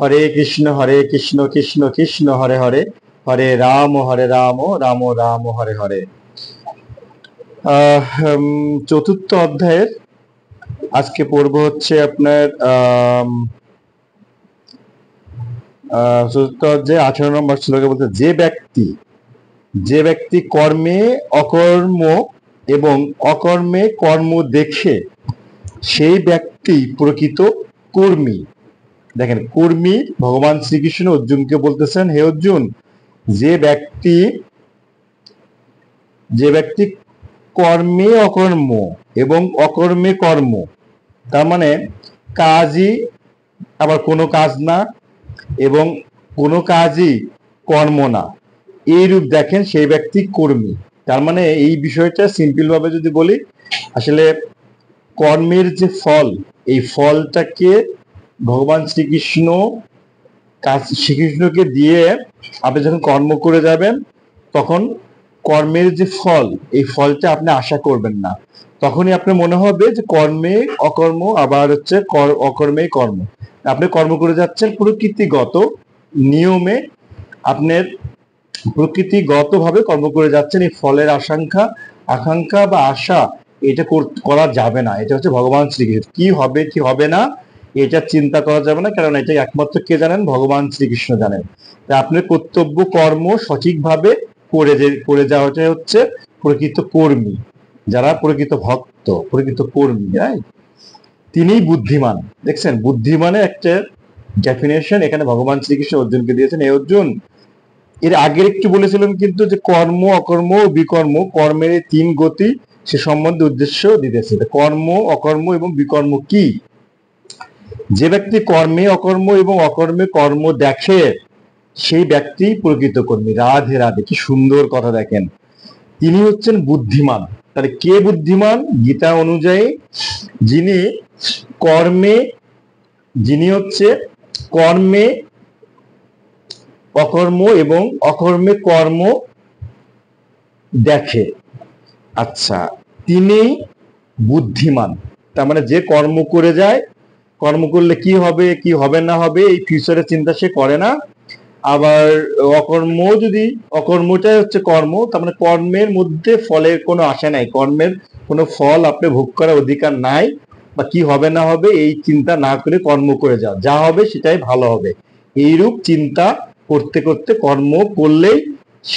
হরে কৃষ্ণ কৃষ্ণ কৃষ্ণ হরে হরে, হরে রাম রাম রাম হরে হরে। চতুর্থ অধ্যায়ের আজকে পড়ব হচ্ছে আপনার চতুর্থ অধ্যায়ে 18 নম্বর শ্লোকে বলতে, যে ব্যক্তি কর্মে অকর্ম এবং অকর্মে কর্ম দেখে সেই ব্যক্তি প্রকৃত কর্মী। দেখেন, কর্মী ভগবান শ্রীকৃষ্ণ অর্জুনকে বলতেছেন, হে অর্জুন, যে ব্যক্তি কর্মে অকর্ম এবং অকর্মে কর্ম, তার মানে কাজই আবার কোনো কাজ না এবং কোনো কাজই কর্ম না, এইরূপ দেখেন সেই ব্যক্তি কর্মী। তার মানে এই বিষয়টা সিম্পল ভাবে যদি বলি, আসলে কর্মের যে ফল, এই ফলটাকে ভগবান শ্রীকৃষ্ণকে দিয়ে আপনি যখন কর্ম করে যাবেন, তখন কর্মের যে ফল, এই ফলটা আপনি আশা করবেন না। তখনই আপনার মনে হবে যে কর্মে অকর্ম, আবার হচ্ছে অকর্মে কর্ম। আপনি কর্ম করে যাচ্ছেন প্রকৃতিগত নিয়মে, আপনার প্রকৃতিগত ভাবে কর্ম করে যাচ্ছেন। এই ফলের আকাঙ্ক্ষা বা আশা, এটা করা যাবে না। এটা হচ্ছে ভগবান শ্রীকৃষ্ণ, কি হবে কি হবে না এটা চিন্তা করা যাবে না, কারণ এটা একমাত্র কে জানেন? ভগবান শ্রীকৃষ্ণ জানেন। আপনার কর্তব্য কর্ম সঠিকভাবে করে যাওয়াটাই হচ্ছে প্রকৃত কর্মী, যারা প্রকৃত ভক্ত, প্রকৃত কর্মী, তিনিই বুদ্ধিমান। দেখছেন, বুদ্ধিমানের একটা ডেফিনেশন এখানে ভগবান শ্রীকৃষ্ণ অর্জুনকে দিয়েছেন। এই অর্জুন, এর আগের একটু বলেছিলেন কিন্তু, যে কর্ম অকর্ম বিকর্ম, কর্মের তিন গতি, সে সম্বন্ধে উদ্দেশ্য দিতেছে। কর্ম অকর্ম এবং বিকর্ম কি? যে ব্যক্তি কর্মে অকর্ম এবং অকর্মে কর্ম দেখে সেই ব্যক্তি প্রকৃত কর্মী। রাধে রাধে, কি সুন্দর কথা! দেখেন, তিনি হচ্ছেন বুদ্ধিমান। তাহলে কে বুদ্ধিমান? গীতা অনুযায়ী যিনি হচ্ছে কর্মে অকর্ম এবং অকর্মে কর্ম দেখে, আচ্ছা, তিনি বুদ্ধিমান। তার মানে যে কর্ম করে যায়, কর্ম করলে কি হবে কি হবে না হবে এই ফিউচারের চিন্তা সে করে না। আবার অকর্মটাই হচ্ছে কর্ম, তার মানে কর্মের মধ্যে ফলের কোনো আশা নাই, কর্মের কোনো ফল আপনি ভোগ করার অধিকার নাই, বা কি হবে না হবে এই চিন্তা না করে কর্ম করে যাও, যা হবে সেটাই ভালো হবে, এইরূপ চিন্তা করতে করতে কর্ম করলেই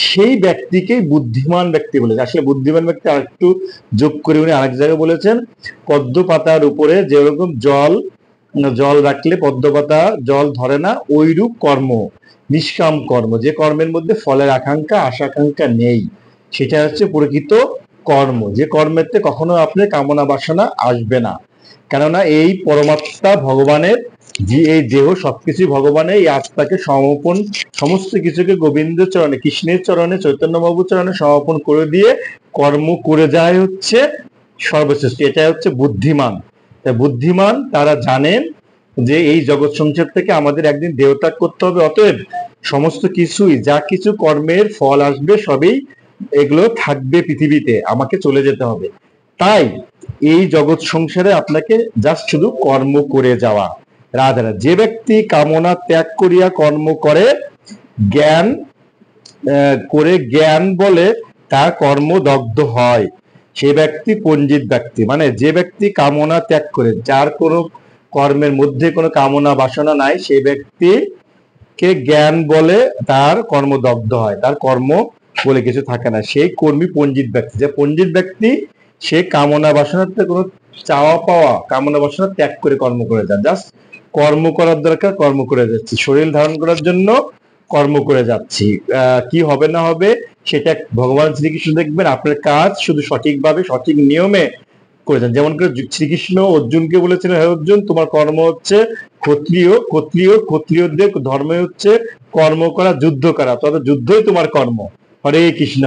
সেই ব্যক্তিকেই বুদ্ধিমান ব্যক্তি বলেছে। আসলে বুদ্ধিমান ব্যক্তি আরেকটু যোগ করে উনি আরেক জায়গায় বলেছেন, পদ্ম পাতার উপরে যেরকম জল রাখলে পদ্ম পাতা জল ধরে না, ওইরূপ কর্ম, নিষ্কাম কর্ম, যে কর্মের মধ্যে ফলের আশাকাঙ্ক্ষা নেই, সেটা হচ্ছে প্রকৃত কর্ম। যে কর্মেতে কখনো আপনার কামনা বাসনা আসবে না, কেননা এই পরমাত্মা ভগবানের, যে এই দেহ সবকিছু ভগবানের, এই আত্মাকে সমর্পণ, সমস্ত কিছুকে গোবিন্দের চরণে, কৃষ্ণের চরণে, চৈতন্য বাবুর চরণে সমর্পণ করে দিয়ে কর্ম করে যায় হচ্ছে সর্বশ্রেষ্ঠ। এটা হচ্ছে বুদ্ধিমান। বুদ্ধিমান তারা জানেন যে এই জগৎ সংসার থেকে আমাদের একদিন দেহত্যাগ করতে হবে, অতএব সমস্ত কিছুই, যা কিছু কর্মের ফল আসবে সবই এগুলো থাকবে পৃথিবীতে, আমাকে চলে যেতে হবে। তাই এই জগৎ সংসারে আপনাকে জাস্ট শুধু কর্ম করে যাওয়া। রাধা, যে ব্যক্তি কামনা ত্যাগ করিয়া কর্ম করে জ্ঞান বলে তার কর্ম দগ্ধ হয়, সে ব্যক্তি পণ্ডিত ব্যক্তি। মানে যে ব্যক্তি কামনা ত্যাগ করে, যার কোনো কর্মের মধ্যে কোনো কামনা বাসনা নাই, সেই ব্যক্তিকে জ্ঞান বলে তার কর্ম দগ্ধ হয়, তার কর্ম বলে কিছু থাকে না, সেই কর্মী পণ্ডিত ব্যক্তি। যে পণ্ডিত ব্যক্তি, সে কামনা বাসনাতে কোনো চাওয়া পাওয়া, কামনা বাসনা ত্যাগ করে কর্ম করে যান। জাস্ট কর্ম করার দরকার, কর্ম করে যাচ্ছি, শরীর ধারণ করার জন্য কর্ম করে যাচ্ছি, কি হবে না হবে সেটা ভগবান শ্রীকৃষ্ণ দেখবেন। আপনার কাজ শুধু সঠিকভাবে সঠিক নিয়মে করে যান। যেমন করে শ্রীকৃষ্ণ অর্জুনকে বলেছিলেন, হে অর্জুন, তোমার কর্ম হচ্ছে ক্ষত্রিয়দের ধর্ম হচ্ছে কর্ম করা, যুদ্ধ করা, তবে যুদ্ধই তোমার কর্ম। হরে Krishna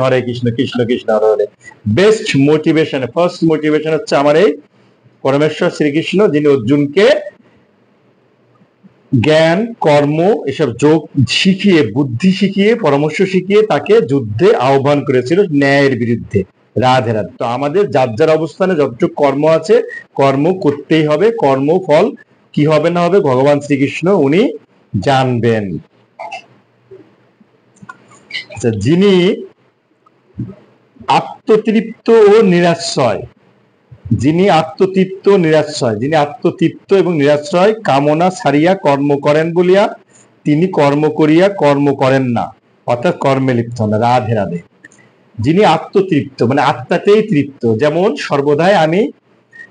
Krishna Krishna Hare Hare. Best motivation, first motivation হচ্ছে আমার এই পরমেশ্বর শ্রীকৃষ্ণ, যিনি অর্জুনকে জ্ঞান কর্ম এসব যোগ শিখিয়ে, বুদ্ধি শিখিয়ে, পরামর্শ শিখিয়ে তাকে যুদ্ধে আহ্বান করেছিল ন্যায়ের বিরুদ্ধে। রাধে রাধে। তো আমাদের যার যার অবস্থানে যতটুকু কর্ম আছে, কর্ম করতেই হবে। কর্ম ফল কি হবে না হবে ভগবান শ্রীকৃষ্ণ উনি জানবেন। যিনি আত্মতৃপ্ত ও নিরাশ্রয়, যিনি আত্মতৃপ্ত নিরাশ্রয়, যিনি আত্মতৃপ্ত এবং নিরাশ্রয় কামনা ছাড়িয়া কর্ম করেন বলিয়া তিনি কর্ম করিয়া কর্ম করেন না, অর্থাৎ কর্মে লিপ্ত না। রাধে রাধে। যিনি আত্মতৃপ্ত মানে আত্মাতেই তৃপ্ত, যেমন সর্বদাই আমি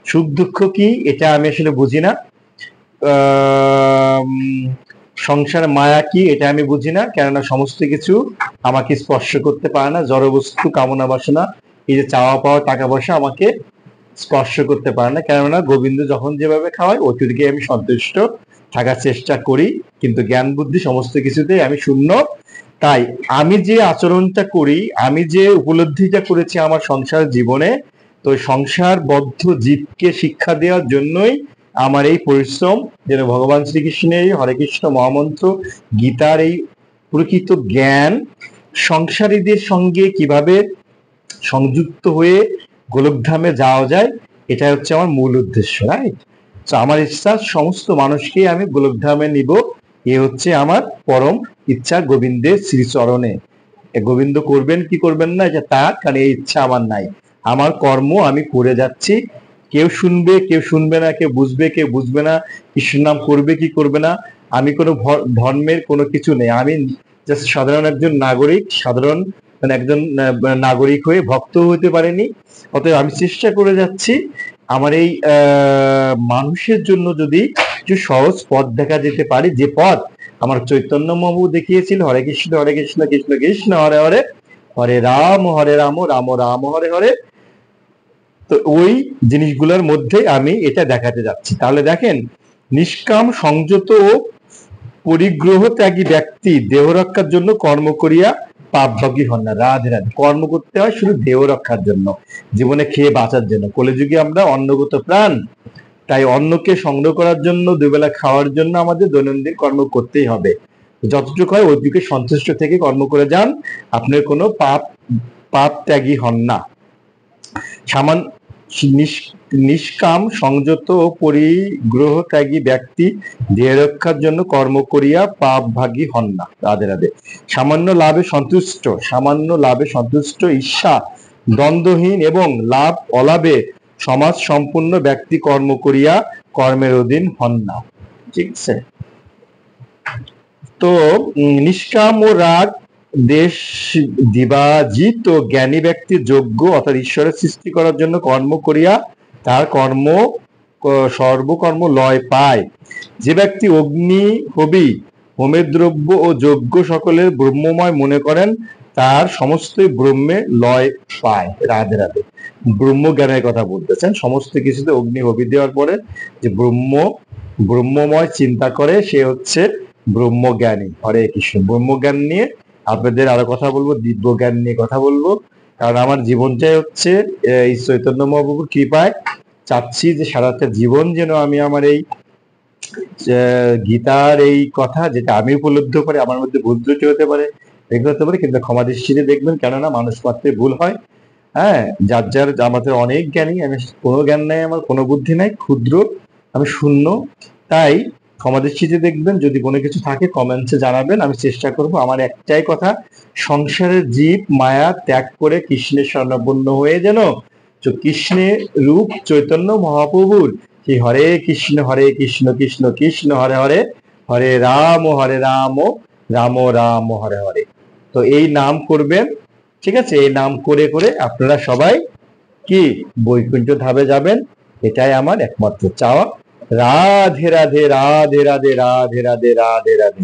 সুখ দুঃখ কি এটা আমি আসলে বুঝি না, সংসার মায়া কি এটা আমি বুঝি না, কেননা সমস্ত কিছু আমাকে স্পর্শ করতে পারে না। জড়বস্তু কামনা বাসনা, এই যে চাওয়া পাওয়া টাকা পয়সা আমাকে স্পর্শ করতে পারে না, কেননা গোবিন্দ যখন যেভাবে খাওয়ায় ওইটুকুকে আমি সন্তুষ্ট থাকার চেষ্টা করি, কিন্তু জ্ঞান বুদ্ধি সমস্ত কিছুতে আমি শূন্য। তাই আমি যে আচরণটা করি, আমি যে উপলব্ধিটা করেছি আমার সংসার জীবনে, তো সংসারবদ্ধ জীবকে শিক্ষা দেওয়ার জন্যই আমার এই পরিশ্রম, যেন ভগবান শ্রীকৃষ্ণের হরে কৃষ্ণ মহামন্ত্র, গীতার এই প্রকৃত জ্ঞান সংসারীদের সঙ্গে কিভাবে সংযুক্ত হয়ে গোলকধামে যাওয়া যায়, এটা হচ্ছে আমার মূল উদ্দেশ্য। রাইট? তো আমার ইচ্ছা সমস্ত মানুষকে আমি গোলকধামে নিব, এ হচ্ছে আমার পরম ইচ্ছা গোবিন্দের শ্রীচরণে। গোবিন্দ করবেন কি করবেন না এটা তার, কারণ এই ইচ্ছা আমার নাই। আমার কর্ম আমি করে যাচ্ছি, কেউ শুনবে কেউ শুনবে না, কেউ বুঝবে কেউ বুঝবে না, কৃষ্ণ নাম করবে কি করবে না, আমি কোনো ধর্মের কোনো কিছু নেই। আমি জাস্ট সাধারণ একজন নাগরিক, সাধারণ মানে একজন নাগরিক হয়ে ভক্ত হতে পারেনি। অতএব আমি চেষ্টা করে যাচ্ছি আমার এই মানুষের জন্য যদি কিছু সহজ পথ দেখা যেতে পারে, যে পথ আমার চৈতন্য মহাপ্রভু দেখিয়েছিল, হরে কৃষ্ণ কৃষ্ণ কৃষ্ণ হরে হরে, হরে রাম রাম রাম হরে হরে। তো ওই জিনিসগুলোর মধ্যে আমি এটা দেখাতে যাচ্ছি। তাহলে দেখেন, নিষ্কাম সংযত ও পরিগ্রহ ত্যাগী ব্যক্তি দেহ রক্ষার জন্য কর্ম করিয়া পাপভোগী হন না। রাধে রাধে। কর্ম করতে হয় শুধু দেহ রক্ষার জন্য, জীবনে খেয়ে বাঁচার জন্য। কলিযুগে আমরা অন্নগত প্রাণ, তাই অন্নকে সংগ্রহ করার জন্য, দুবেলা খাওয়ার জন্য আমাদের দৈনন্দিন কর্ম করতেই হবে। যতটুকু হয় ওইদিকে সন্তুষ্ট থেকে কর্ম করে যান, আপনার কোনো পাপ ত্যাগী হন না। নিষ্কাম সংযত ও পরিগ্রহ ত্যাগী ব্যক্তি দেহ রক্ষার জন্য কর্ম করিয়া পাপ ভাগী হন না। রাধে রাধে। সামান্য লাভে সন্তুষ্ট ঈর্ষা দ্বন্দ্বহীন এবং লাভ অলাভে সমাজ সম্পূর্ণ ব্যক্তি কর্ম করিয়া কর্মের অধীন হন না। ঠিক আছে? তো নিষ্কাম ও রাগ দেশ দিবাজিত জ্ঞানী ব্যক্তি যোগ্য অর্থাৎ ঈশ্বরের সৃষ্টি করার জন্য কর্ম করিয়া তার সর্বকর্ম লয় পায়। যে ব্যক্তি অগ্নি হবি হোমের দ্রব্য ও যজ্ঞ সকলের ব্রহ্মময় মনে করেন, তার সমস্তই ব্রহ্মে লয় পায়। রাধে রাধে। ব্রহ্ম জ্ঞানের কথা বলতেছেন, সমস্ত কিছুতে অগ্নি হবি দেওয়ার পরে যে ব্রহ্মময় চিন্তা করে, সে হচ্ছে ব্রহ্মজ্ঞানী। হরে কৃষ্ণ। ব্রহ্মজ্ঞান নিয়ে আপনাদের আরো কথা বলবো, দিব্য জ্ঞান নিয়ে কথা বলবো, কারণ আমার জীবনটাই হচ্ছে এই চৈতন্য মহাপ্রভুর কৃপায় চাচ্ছি যে সারাটা জীবন যেন আমি আমার এই গীতার এই কথা, যেটা আমি উপলব্ধ করে, আমার মধ্যে ভুল ত্রুটি হতে পারে, এগুলো হতে পারে, কিন্তু ক্ষমা দৃষ্টিতে দেখবেন, কেননা মানুষ মাত্রে ভুল হয়। হ্যাঁ, যার আমাদের অনেক জ্ঞানী, আমি কোনো জ্ঞান নাই, আমার কোনো বুদ্ধি নাই, ক্ষুদ্র, আমি শূন্য। তাই ক্ষমা দৃষ্টিতে দেখবেন, যদি কোনো কিছু থাকে কমেন্টসে জানাবেন, আমি চেষ্টা করব। আমার একটাই কথা, সংসারের জীব মায়া ত্যাগ করে কৃষ্ণের শরণাপন্ন হয়ে যেন কৃষ্ণের রূপ চৈতন্য মহাপ্রভুর সেই হরে কৃষ্ণ কৃষ্ণ কৃষ্ণ হরে হরে, হরে রাম রাম রাম হরে হরে। তো এই নাম করবেন, ঠিক আছে? এই নাম করে করে আপনারা সবাই কি বৈকুণ্ঠ ধামে যাবেন, এটাই আমার একমাত্র চাওয়া। রাধে রাধে রাধে রাধে রাধে রাধে রাধে রাধে।